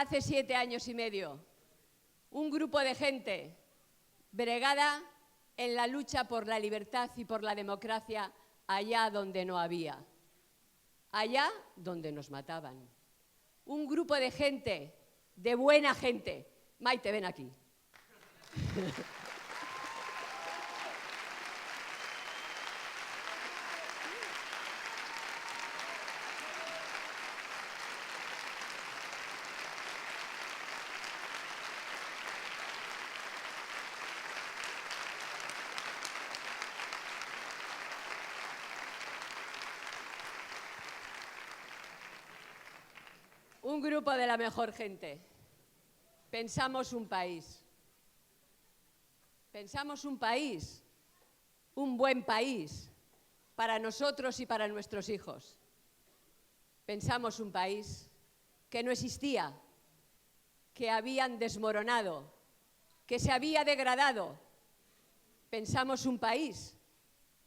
hace 7 años y medio, un grupo de gente bregada en la lucha por la libertad y por la democracia allá donde no había, allá donde nos mataban. Un grupo de gente, de buena gente. Maite, ven aquí. Un grupo de la mejor gente. Pensamos un país. Pensamos un país, un buen país, para nosotros y para nuestros hijos. Pensamos un país que no existía, que habían desmoronado, que se había degradado. Pensamos un país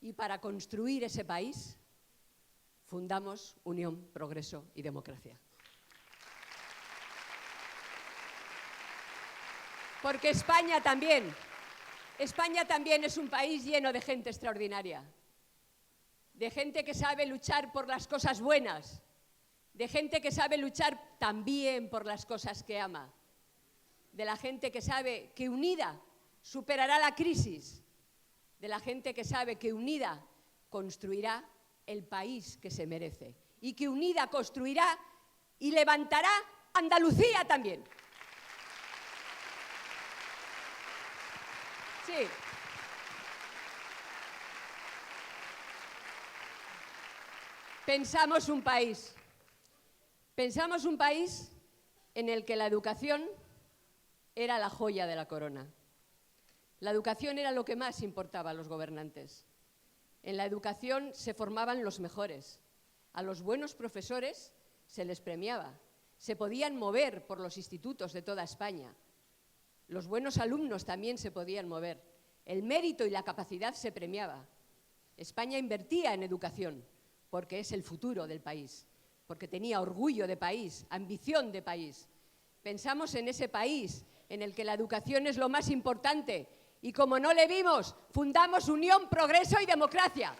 y para construir ese país fundamos Unión, Progreso y Democracia. Porque España también es un país lleno de gente extraordinaria, de gente que sabe luchar por las cosas buenas, de gente que sabe luchar también por las cosas que ama, de la gente que sabe que unida superará la crisis, de la gente que sabe que unida construirá el país que se merece y que unida construirá y levantará Andalucía también. Sí. Pensamos un país en el que la educación era la joya de la corona. La educación era lo que más importaba a los gobernantes. En la educación se formaban los mejores. A los buenos profesores se les premiaba. Se podían mover por los institutos de toda España. Los buenos alumnos también se podían mover. El mérito y la capacidad se premiaba. España invertía en educación porque es el futuro del país, porque tenía orgullo de país, ambición de país. Pensamos en ese país en el que la educación es lo más importante y como no le vimos, fundamos Unión, Progreso y Democracia.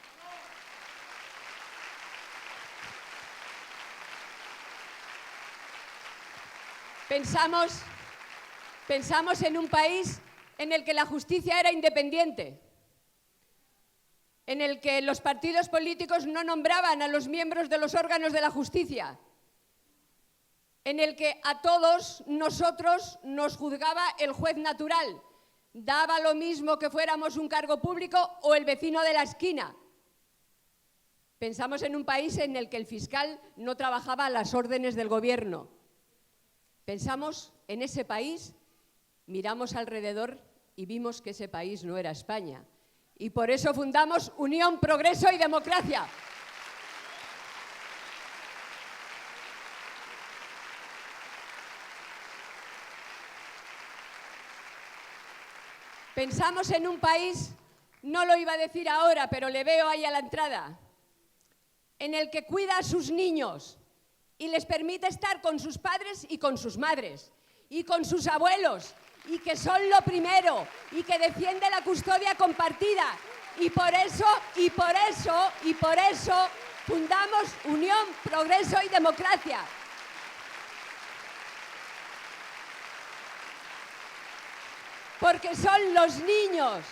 Pensamos en un país en el que la justicia era independiente, en el que los partidos políticos no nombraban a los miembros de los órganos de la justicia, en el que a todos nosotros nos juzgaba el juez natural, daba lo mismo que fuéramos un cargo público o el vecino de la esquina. Pensamos en un país en el que el fiscal no trabajaba a las órdenes del gobierno. Pensamos en ese país, miramos alrededor y vimos que ese país no era España. Y por eso fundamos Unión, Progreso y Democracia. Pensamos en un país, no lo iba a decir ahora, pero le veo ahí a la entrada, en el que cuida a sus niños y les permite estar con sus padres y con sus madres y con sus abuelos y que son lo primero y que defiende la custodia compartida y por eso fundamos Unión, Progreso y Democracia. Porque son los niños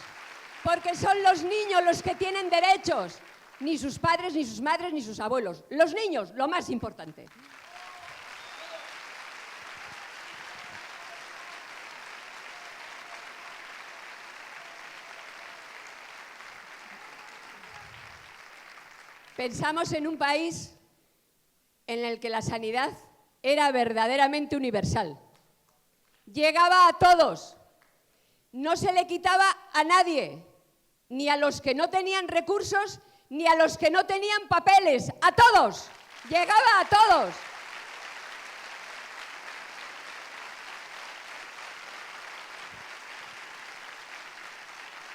los que tienen derechos, ni sus padres, ni sus madres, ni sus abuelos. Los niños, lo más importante. Pensamos en un país en el que la sanidad era verdaderamente universal. Llegaba a todos, no se le quitaba a nadie, ni a los que no tenían recursos, ni a los que no tenían papeles, a todos, llegaba a todos.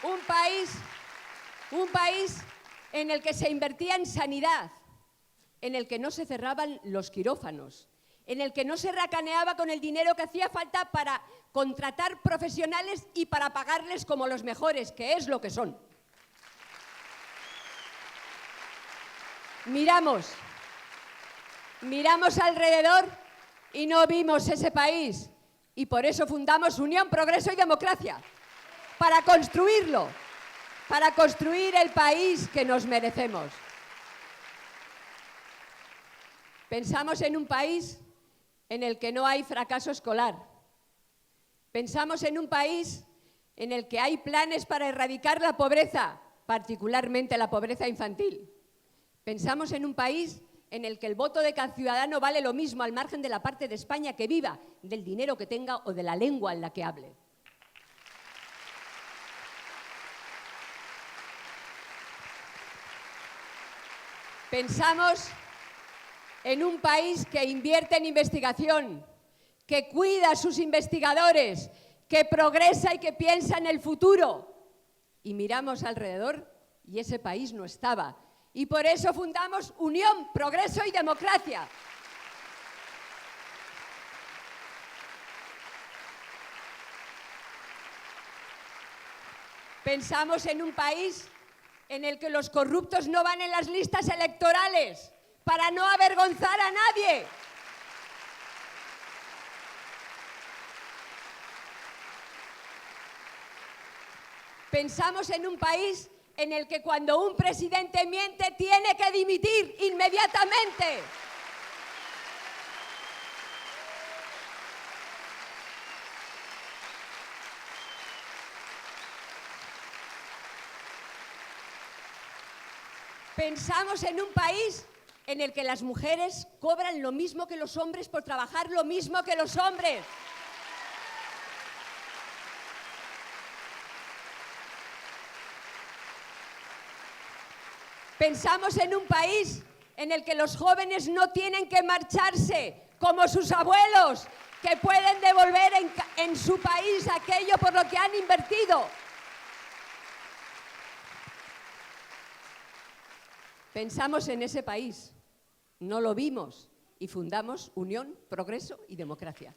Un país en el que se invertía en sanidad, en el que no se cerraban los quirófanos, en el que no se racaneaba con el dinero que hacía falta para contratar profesionales y para pagarles como los mejores, que es lo que son. Miramos alrededor y no vimos ese país. Y por eso fundamos Unión, Progreso y Democracia, para construirlo, para construir el país que nos merecemos. Pensamos en un país en el que no hay fracaso escolar. Pensamos en un país en el que hay planes para erradicar la pobreza, particularmente la pobreza infantil. Pensamos en un país en el que el voto de cada ciudadano vale lo mismo al margen de la parte de España que viva, del dinero que tenga o de la lengua en la que hable. Pensamos en un país que invierte en investigación, que cuida a sus investigadores, que progresa y que piensa en el futuro. Y miramos alrededor y ese país no estaba. Y por eso fundamos Unión, Progreso y Democracia. Pensamos en un país en el que los corruptos no van en las listas electorales para no avergonzar a nadie. Pensamos en un país en el que cuando un presidente miente tiene que dimitir inmediatamente. Pensamos en un país en el que las mujeres cobran lo mismo que los hombres por trabajar lo mismo que los hombres. Pensamos en un país en el que los jóvenes no tienen que marcharse como sus abuelos, que pueden devolver en su país aquello por lo que han invertido. Pensamos en ese país, no lo vimos y fundamos Unión, Progreso y Democracia.